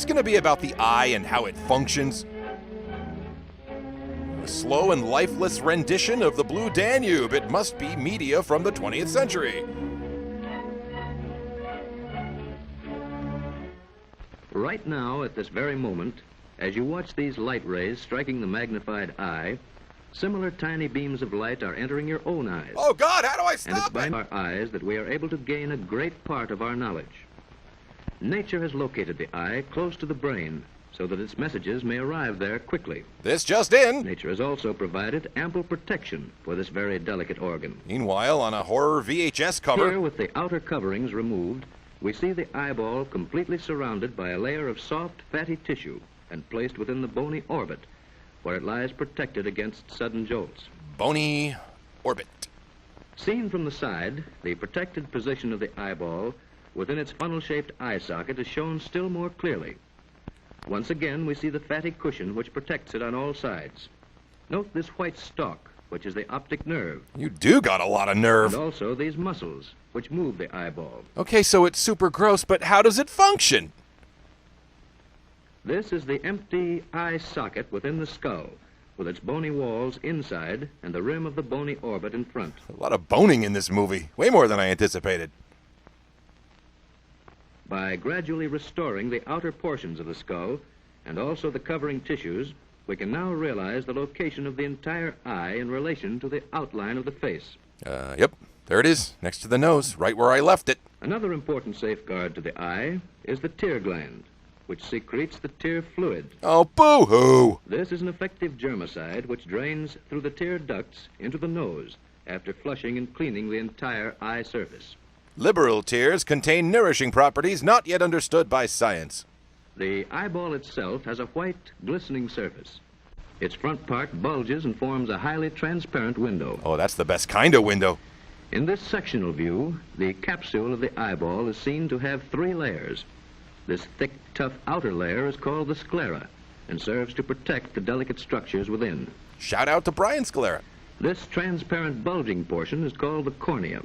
this going to be about the eye and how it functions? A slow and lifeless rendition of the Blue Danube. It must be media from the 20th century. Right now, at this very moment, as you watch these light rays striking the magnified eye, similar tiny beams of light are entering your own eyes. Oh, God, how do I And it's stop by it? our eyes that we are able to gain a great part of our knowledge. Nature has located the eye close to the brain so that its messages may arrive there quickly. This just in. Nature has also provided ample protection for this very delicate organ. Meanwhile, on a horror VHS Here, cover, with the outer coverings removed, we see the eyeball completely surrounded by a layer of soft, fatty tissue and placed within the bony orbit, where it lies protected against sudden jolts. bony orbit. Seen from the side, the protected position of the eyeball within its funnel-shaped eye socket is shown still more clearly. Once again, we see the fatty cushion which protects it on all sides. Note this white stalk, which is the optic nerve, You do got a lot of nerve. and also these muscles, which move the eyeball. Okay, so it's super gross, but how does it function? This is the empty eye socket within the skull, with its bony walls inside and the rim of the bony orbit in front. A lot of boning in this movie. Way more than I anticipated. By gradually restoring the outer portions of the skull and also the covering tissues, we can now realize the location of the entire eye in relation to the outline of the face. Yep. There it is, next to the nose, right where I left it. Another important safeguard to the eye is the tear gland, which secretes the tear fluid. Oh, boo-hoo! This is an effective germicide which drains through the tear ducts into the nose after flushing and cleaning the entire eye surface. Liberal tears contain nourishing properties not yet understood by science. The eyeball itself has a white, glistening surface. Its front part bulges and forms a highly transparent window. Oh, that's the best kind of window. In this sectional view, the capsule of the eyeball is seen to have 3 layers. This thick, tough outer layer is called the sclera and serves to protect the delicate structures within. Shout out to Brian Scalera. This transparent bulging portion is called the cornea.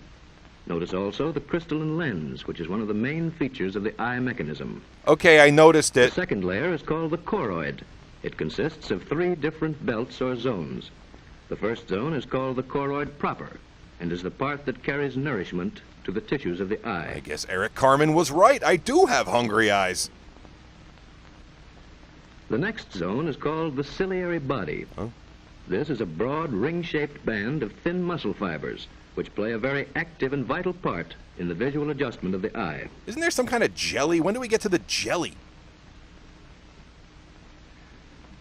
Notice also the crystalline lens, which is one of the main features of the eye mechanism. Okay, I noticed The it. second layer is called the choroid. It consists of 3 different belts or zones. The first zone is called the choroid proper and is the part that carries nourishment to the tissues of the I eye. guess Eric Carmen was right. I do have hungry eyes. The next zone is called the ciliary body. Huh? This is a broad ring-shaped band of thin muscle fibers which play a very active and vital part in the visual adjustment of the eye. Isn't there some kind of jelly? When do we get to the jelly?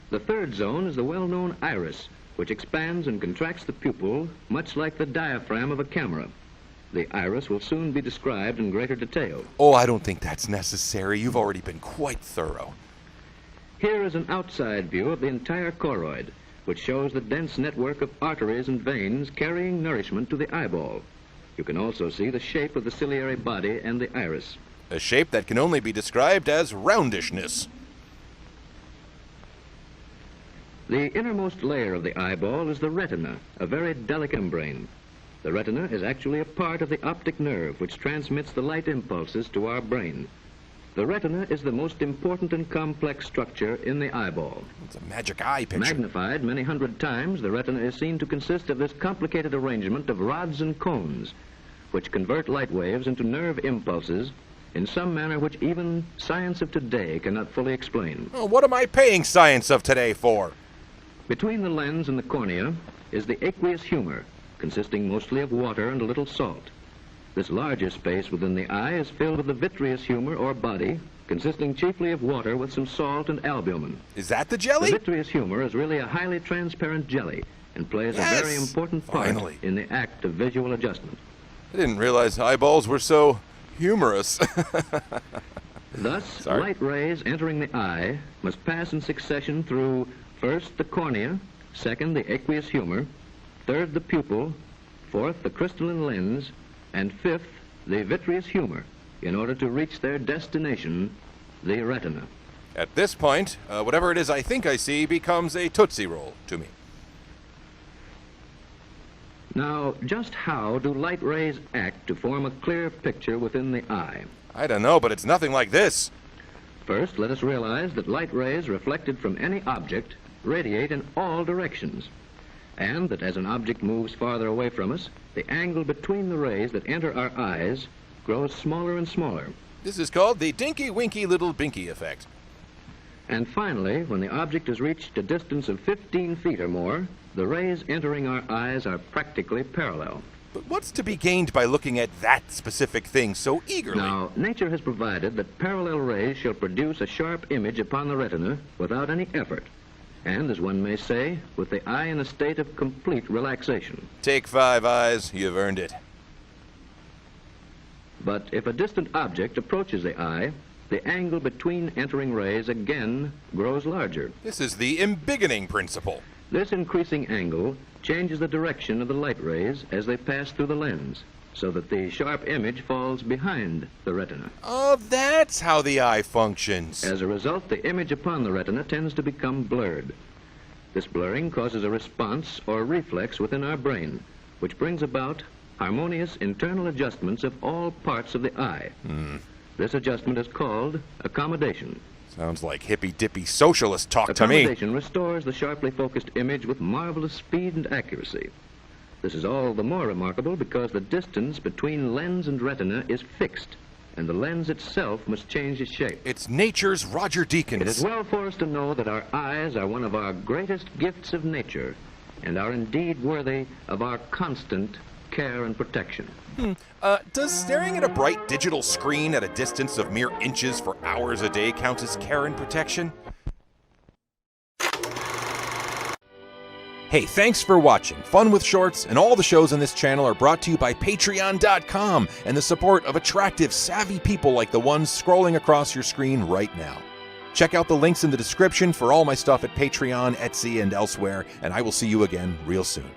The third zone is the well-known iris, which expands and contracts the pupil much like the diaphragm of a camera. The iris will soon be described in greater detail. Oh, I don't think that's necessary. You've already been quite thorough. Here is an outside view of the entire choroid, which shows the dense network of arteries and veins carrying nourishment to the eyeball. You can also see the shape of the ciliary body and the iris. A shape that can only be described as roundishness. The innermost layer of the eyeball is the retina, a very delicate membrane. The retina is actually a part of the optic nerve which transmits the light impulses to our brain. The retina is the most important and complex structure in the eyeball. It's a magic eye picture. Magnified many hundred times, the retina is seen to consist of this complicated arrangement of rods and cones, which convert light waves into nerve impulses in some manner which even science of today cannot fully explain. Oh, what am I paying science of today for? Between the lens and the cornea is the aqueous humor, consisting mostly of water and a little salt. This larger space within the eye is filled with the vitreous humor or body, consisting chiefly of water with some salt and albumin. Is that the The jelly? vitreous humor is really a highly transparent jelly and plays Yes! a very important part Finally. in the act of visual adjustment. I didn't realize eyeballs were so humorous. Thus, Sorry. light rays entering the eye must pass in succession through first the cornea, second the aqueous humor, third the pupil, fourth the crystalline lens, and fifth the vitreous humor in order to reach their destination, the retina. At this point, whatever it is I think I see becomes a Tootsie Roll to me. Now, just how do light rays act to form a clear picture within the eye? I don't know, but it's nothing like this. First, let us realize that light rays reflected from any object radiate in all directions, and that as an object moves farther away from us, the angle between the rays that enter our eyes grows smaller and smaller. This is called the Dinky Winky Little Binky effect. And finally, when the object has reached a distance of 15 feet or more, the rays entering our eyes are practically parallel. But what's to be gained by looking at that specific thing so eagerly? Now, nature has provided that parallel rays shall produce a sharp image upon the retina without any effort, and, as one may say, with the eye in a state of complete relaxation. Take 5 eyes, you've earned it. But if a distant object approaches the eye, the angle between entering rays again grows larger. This is the embiggening principle. This increasing angle changes the direction of the light rays as they pass through the lens, so that the sharp image falls behind the retina. Oh, that's how the eye functions. As a result, the image upon the retina tends to become blurred. This blurring causes a response or reflex within our brain, which brings about harmonious internal adjustments of all parts of the eye. This adjustment is called accommodation. Sounds like hippy-dippy socialist talk to me. Accommodation restores the sharply focused image with marvelous speed and accuracy. This is all the more remarkable because the distance between lens and retina is fixed, and the lens itself must change its shape. It's nature's Roger Deakins. It is well for us to know that our eyes are one of our greatest gifts of nature and are indeed worthy of our constant care and protection. Does staring at a bright digital screen at a distance of mere inches for hours a day count as care and protection? Hey, thanks for watching. Fun with Shorts and all the shows on this channel are brought to you by Patreon.com and the support of attractive, savvy people like the ones scrolling across your screen right now. Check out the links in the description for all my stuff at Patreon, Etsy, and elsewhere, and I will see you again real soon.